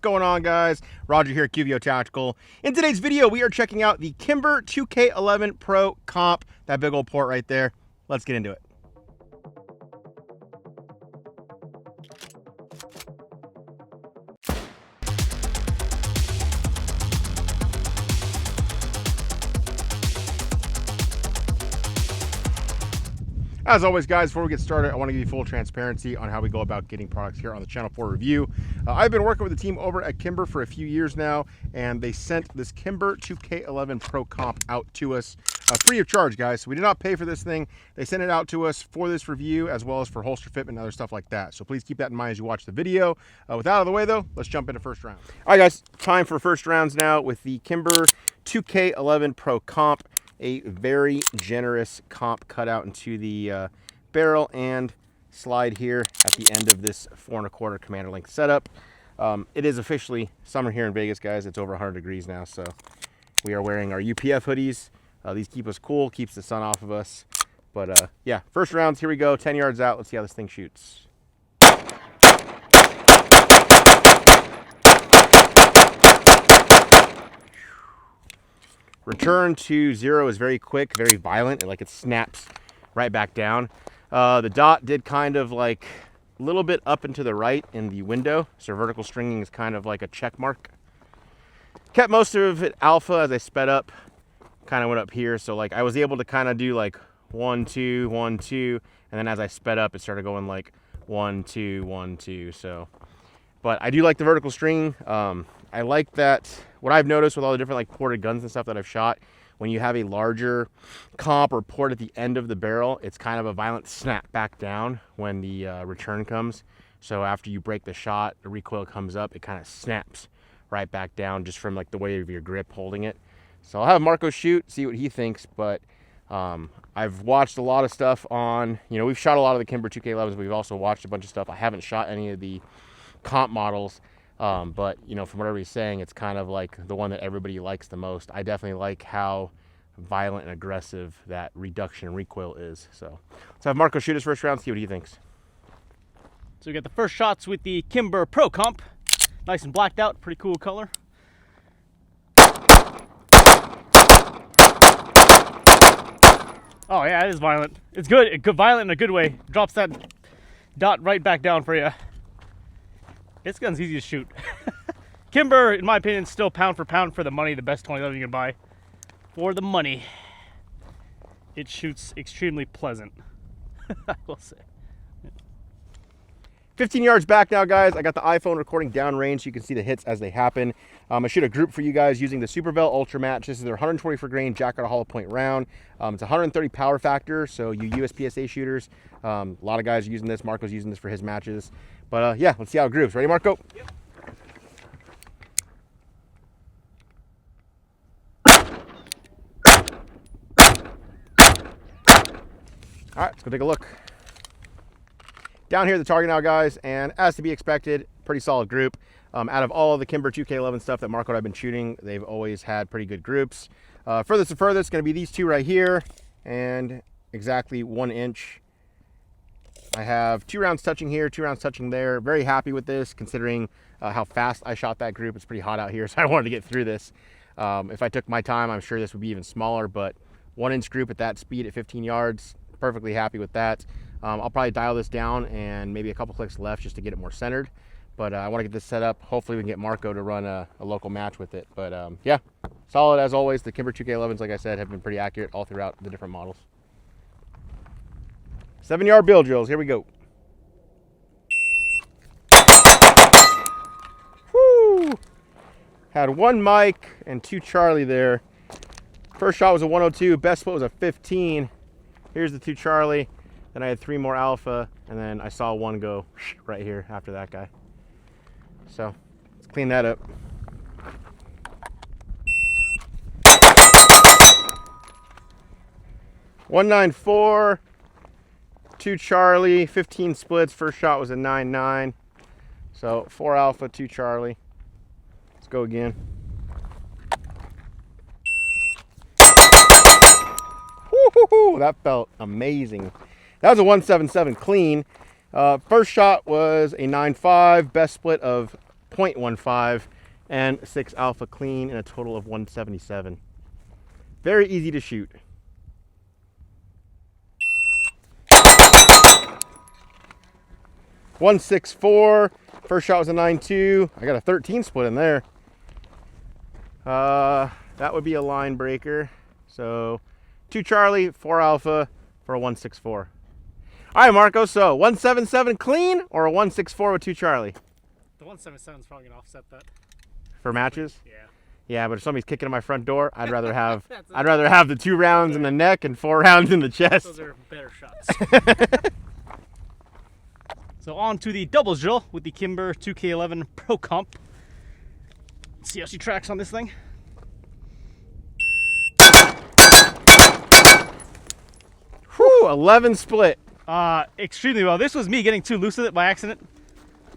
going on, guys? Roger here at QVO Tactical. In today's video, we are checking out the Kimber 2K11 Pro Comp, that big old port right there. Let's get into it. As always, guys, before we get started, I want to give you full transparency on how we go about getting products here on the channel for review. I've been working with the team over at Kimber for a few years now, and they sent this Kimber 2K11 Pro Comp out to us free of charge, guys. So we did not pay for this thing. They sent it out to us for this review, as well as for holster fitment and other stuff like that. So please keep that in mind as you watch the video. With that out of the way, though, let's jump into first round. All right, guys, time for first rounds now with the Kimber 2K11 Pro Comp. A very generous comp cut out into the barrel and slide here at the end of this 4 1/4 commander length setup. It is officially summer here in Vegas, guys. It's over 100 degrees now, so we are wearing our UPF hoodies. These keep us cool, keeps the sun off of us. But yeah, first rounds, here we go. 10 yards out. Let's see how this thing shoots. Return to zero is very quick, very violent, and like it snaps right back down. The dot did kind of like a little bit up and to the right in the window, so vertical stringing is kind of like a check mark. Kept most of it alpha as I sped up, kind of went up here, so like I was able to kind of do like 1 2 1 2, and then as I sped up it started going like 1 2 1 2. So but I do like the vertical string. I like that. What I've noticed with all the different like ported guns and stuff that I've shot, when you have a larger comp or port at the end of the barrel, it's kind of a violent snap back down when the return comes. So after you break the shot, the recoil comes up, it kind of snaps right back down just from like the weight of your grip holding it. So I'll have Marco shoot, see what he thinks, but I've watched a lot of stuff on, we've shot a lot of the Kimber 2K11s, but we've also watched a bunch of stuff. I haven't shot any of the comp models. But from what everybody's saying, it's kind of like the one that everybody likes the most. I definitely like how violent and aggressive that reduction in recoil is. So let's have Marco shoot his first round, see what he thinks. So we got the first shots with the Kimber Pro Comp. Nice and blacked out, pretty cool color. Oh yeah, it is violent. It's good, violent in a good way. Drops that dot right back down for you. This gun's easy to shoot. Kimber, in my opinion, still pound for pound for the money, the best 2011 you can buy. For the money, it shoots extremely pleasant, I will say. 15 yards back now, guys. I got the iPhone recording downrange so you can see the hits as they happen. I shoot a group for you guys using the SuperVel Ultra Match. This is their 124 grain jacket hollow point round. It's 130 power factor, so you USPSA shooters, a lot of guys are using this. Marco's using this for his matches. But yeah, let's see how it groups. Ready, Marco? Yep. All right, let's go take a look. Down here at the target now, guys, and as to be expected, pretty solid group. Out of all of the Kimber 2K11 stuff that Marco and I have been shooting, they've always had pretty good groups. Furthest to furthest, going to be these two right here, and exactly 1 inch. I have 2 rounds touching here, 2 rounds touching there. Very happy with this, considering how fast I shot that group. It's pretty hot out here, so I wanted to get through this. If I took my time, I'm sure this would be even smaller, but 1 inch group at that speed at 15 yards, perfectly happy with that. I'll probably dial this down and maybe a couple clicks left just to get it more centered. But I want to get this set up. Hopefully we can get Marco to run a local match with it. But yeah, solid as always. The Kimber 2K11s, like I said, have been pretty accurate all throughout the different models. 7-yard bill drills, here we go. Woo! Had 1 Mike and 2 Charlie there. First shot was a 102, best split was a 15. Here's the 2 Charlie. Then I had 3 more alpha, and then I saw 1 go right here after that guy. So let's clean that up. .194, 2 Charlie, 15 splits. First shot was a 9.9. So 4 alpha, 2 Charlie. Let's go again. Woo-hoo-hoo, that felt amazing. That was a 177 clean. First shot was a 9.5, best split of .15, and 6 alpha clean, and a total of 177. Very easy to shoot. .164. First shot was a 9.2. I got a 13 split in there. That would be a line breaker. So 2 Charlie, 4 Alpha for a 164. All right, Marco. So 177 clean or a 164 with 2 Charlie? The 177 is probably gonna offset that. For matches? Yeah. Yeah, but if somebody's kicking at my front door, I'd rather have the 2 rounds in the neck and 4 rounds in the chest. Those are better shots. So on to the doubles drill with the Kimber 2K11 Pro Comp. Let's see how she tracks on this thing. Whew, 11 split. Extremely well. This was me getting too loose with it by accident.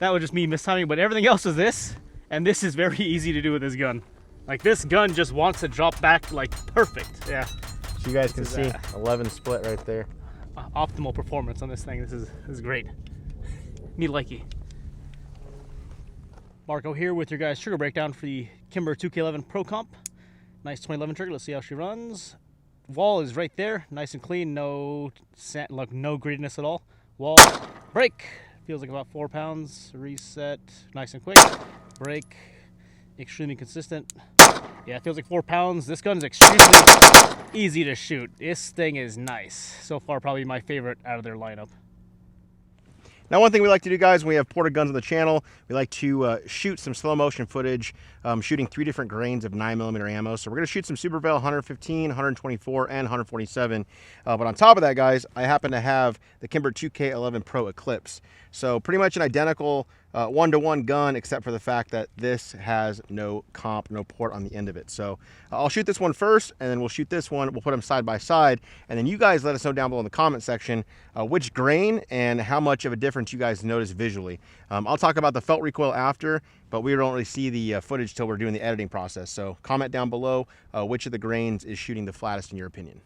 That was just me mistiming, but everything else is this. And this is very easy to do with this gun. Like, this gun just wants to drop back like perfect. Yeah. So you guys can see 11 split right there. Optimal performance on this thing. This is great. Me likey. Marco here with your guys' trigger breakdown for the Kimber 2K11 Pro Comp. Nice 2011 trigger. Let's see how she runs. Wall is right there, nice and clean. No sand, like no grittiness at all. Wall, break. Feels like about 4 pounds. Reset, nice and quick. Break, extremely consistent. Yeah, it feels like 4 pounds. This gun is extremely easy to shoot. This thing is nice. So far, probably my favorite out of their lineup. Now, one thing we like to do, guys, when we have ported guns on the channel, we like to shoot some slow motion footage, shooting 3 different grains of 9mm ammo. So we're going to shoot some SuperVel 115, 124, and 147. But on top of that, guys, I happen to have the Kimber 2K11 Pro Eclipse. So pretty much an identical one-to-one gun, except for the fact that this has no comp, no port on the end of it. So I'll shoot this one first, and then we'll shoot this one. We'll put them side by side, and then you guys let us know down below in the comment section which grain and how much of a difference you guys notice visually. I'll talk about the felt recoil after, but we don't really see the footage till we're doing the editing process. So comment down below which of the grains is shooting the flattest in your opinion.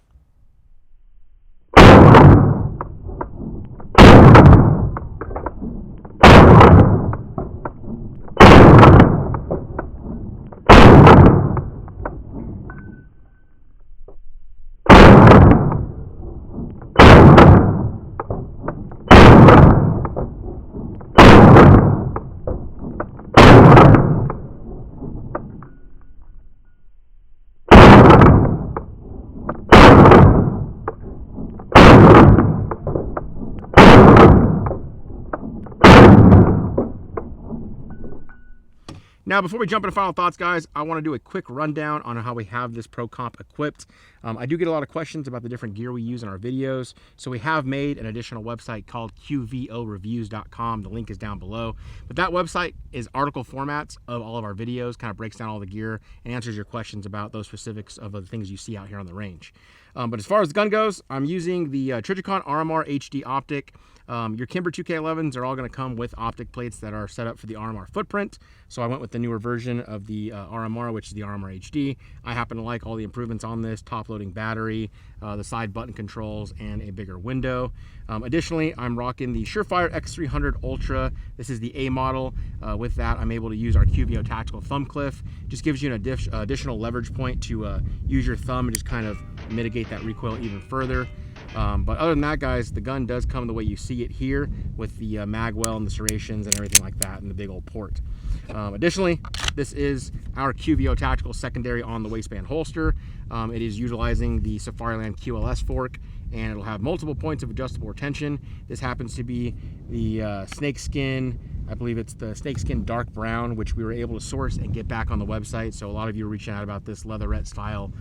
Now, before we jump into final thoughts, guys, I want to do a quick rundown on how we have this Pro Comp equipped. I do get a lot of questions about the different gear we use in our videos, so we have made an additional website called qvoreviews.com. The link is down below. But that website is article formats of all of our videos, kind of breaks down all the gear and answers your questions about those specifics of the things you see out here on the range. But as far as the gun goes, I'm using the Trijicon RMR HD optic. Your Kimber 2K11s are all going to come with optic plates that are set up for the RMR footprint. So I went with the newer version of the RMR, which is the RMR HD. I happen to like all the improvements on this: top-loading battery, the side button controls, and a bigger window. Additionally, I'm rocking the Surefire X300 Ultra. This is the A model. With that, I'm able to use our QVO tactical thumb cliff. Just gives you an additional leverage point to use your thumb and just kind of mitigate that recoil even further. But other than that, guys, the gun does come the way you see it here, with the mag well and the serrations and everything like that, and the big old port. Additionally, this is our QVO tactical secondary on the waistband holster. It is utilizing the Safariland QLS fork, and it'll have multiple points of adjustable retention. This happens to be the snakeskin. I believe it's the snakeskin dark brown, which we were able to source and get back on the website. So a lot of you were reaching out about this leatherette style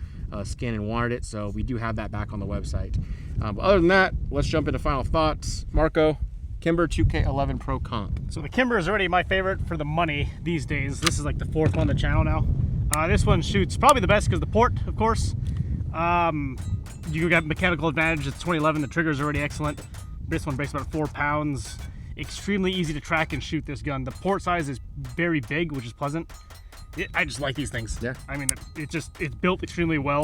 skin and wanted it, so we do have that back on the website. But other than that, let's jump into final thoughts. Marco, Kimber 2K11 Pro Comp. So the Kimber is already my favorite for the money these days. This is like the 4th one on the channel now. This one shoots probably the best because the port, of course. You got mechanical advantage. It's 2011. The trigger is already excellent. This one breaks about 4 pounds. Extremely easy to track and shoot this gun. The port size is very big, which is pleasant. I just like these things. Yeah. I mean, it's built extremely well.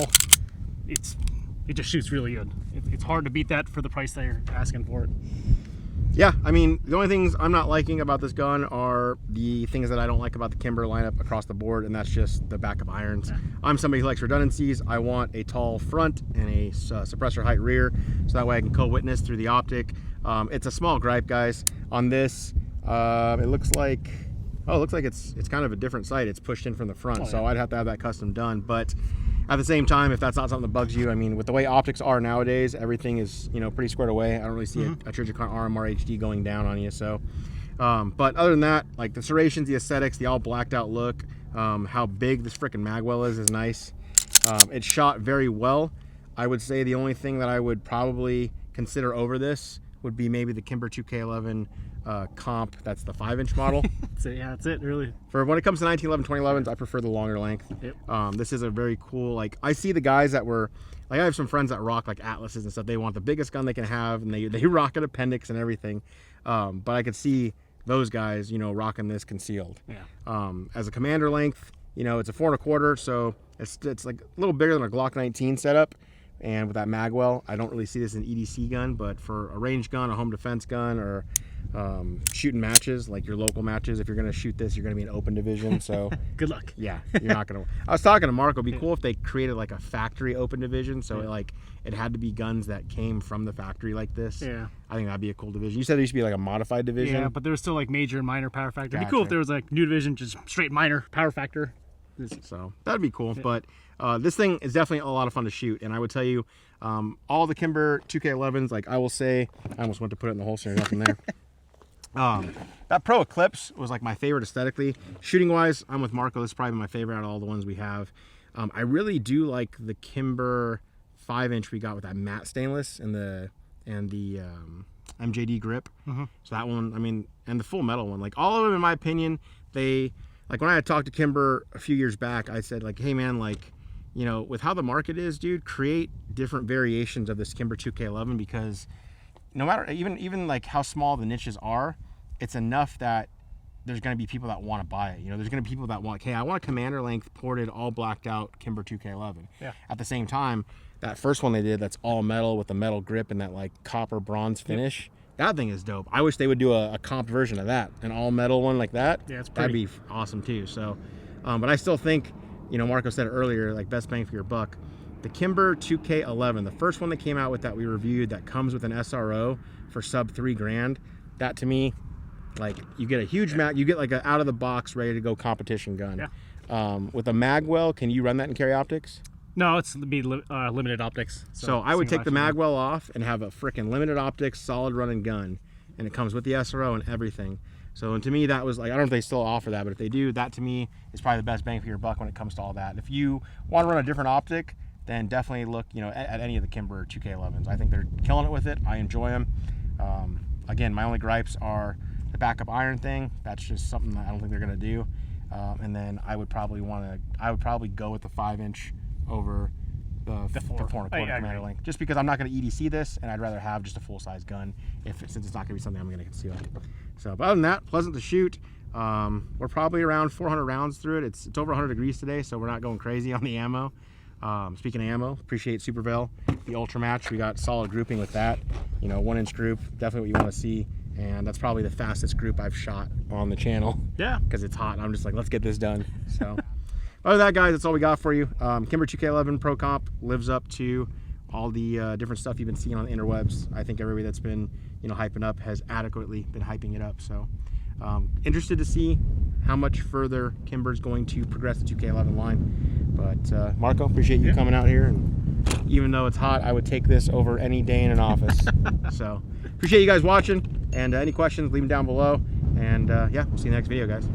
It just shoots really good. It's hard to beat that for the price they're asking for it. Yeah, I mean, the only things I'm not liking about this gun are the things that I don't like about the Kimber lineup across the board, and that's just the backup irons. I'm somebody who likes redundancies. I want a tall front and a suppressor height rear, so that way I can co-witness through the optic. It's a small gripe, guys. On this, it looks like, oh, it looks like it's kind of a different sight. It's pushed in from the front, so I'd have to have that custom done. But at the same time, if that's not something that bugs you, I mean, with the way optics are nowadays, everything is, you know, pretty squared away. I don't really see a Trijicon RMR HD going down on you. So, but other than that, like the serrations, the aesthetics, the all blacked out look, how big this freaking magwell is nice. It's shot very well. I would say the only thing that I would probably consider over this would be maybe the Kimber 2K11 comp. That's the 5-inch model. That's it. Yeah, that's it. Really. For when it comes to 1911 2011s, I prefer the longer length. Yep. This is a very cool, like, I see the guys that were like, I have some friends that rock like Atlases and stuff. They want the biggest gun they can have, and they rock an appendix and everything. But I could see those guys, you know, rocking this concealed. Yeah. As a commander length, you know, it's a 4 1/4, so it's like a little bigger than a Glock 19 setup. And with that magwell, I don't really see this as an EDC gun, but for a range gun, a home defense gun, or shooting matches, like your local matches, if you're going to shoot this, you're going to be in open division. So good luck. Yeah, you're not going to. I was talking to Mark. It'd be cool if they created like a factory open division. So it had to be guns that came from the factory like this. Yeah. I think that'd be a cool division. You said there used to be like a modified division. Yeah, but there's still like major and minor power factor. It'd be cool if there was like new division, just straight minor power factor. So that'd be cool. But this thing is definitely a lot of fun to shoot, and I would tell you, all the Kimber 2K11s, like I will say, I almost went to put it in the holster, nothing there. That Pro Eclipse was like my favorite aesthetically. Shooting wise, I'm with Marco. This is probably my favorite out of all the ones we have. I really do like the Kimber 5-inch we got with that matte stainless and the MJD grip. So that one, I mean, and the full metal one, like all of them, in my opinion, they, like when I had talked to Kimber a few years back, I said like, hey man, like, you know, with how the market is, dude, create different variations of this Kimber 2K11, because no matter, even like how small the niches are, it's enough that there's going to be people that want to buy it. You know, there's going to be people that want, hey, I want a commander length ported, all blacked out Kimber 2K11. Yeah. At the same time, that first one they did, that's all metal with the metal grip and that like copper bronze finish. That thing is dope. I wish they would do a comp version of that, an all metal one like that. Yeah, it's pretty. That'd be awesome too. So, but I still think, you know, Marco said it earlier, like best bang for your buck. The Kimber 2K11, the first one that came out with that we reviewed, that comes with an SRO for sub $3,000. That to me, like you get a huge mag, you get like an out of the box ready to go competition gun. Yeah. With a magwell, can you run that in carry optics? No, it's be limited optics. So I would take the magwell off and have a freaking limited optics, solid running gun, and it comes with the SRO and everything. So, and to me, that was like, I don't know if they still offer that, but if they do, that to me is probably the best bang for your buck when it comes to all that. If you want to run a different optic, then definitely look, you know, at any of the Kimber 2K11s. I think they're killing it with it. I enjoy them. Again, my only gripes are the backup iron thing. That's just something that I don't think they're going to do. And then I would probably go with the 5-inch over the 4 1/4 commander length, just because I'm not going to EDC this, and I'd rather have just a full-size gun since it's not going to be something I'm going to conceal. So, but other than that, pleasant to shoot. We're probably around 400 rounds through it. It's over 100 degrees today, so we're not going crazy on the ammo. Speaking of ammo, appreciate SuperVel, the Ultra Match. We got solid grouping with that. You know, 1-inch group, definitely what you want to see. And that's probably the fastest group I've shot on the channel. Yeah. Because it's hot, and I'm just like, let's get this done. So. Other than that, guys, that's all we got for you. Kimber 2K11 Pro Comp lives up to all the different stuff you've been seeing on the interwebs. I think everybody that's been, you know, hyping up has adequately been hyping it up. So, interested to see how much further Kimber's going to progress the 2K11 line. But Marco, appreciate you coming out here. And even though it's hot, I would take this over any day in an office. So, appreciate you guys watching. And any questions, leave them down below. And yeah, we'll see you in the next video, guys.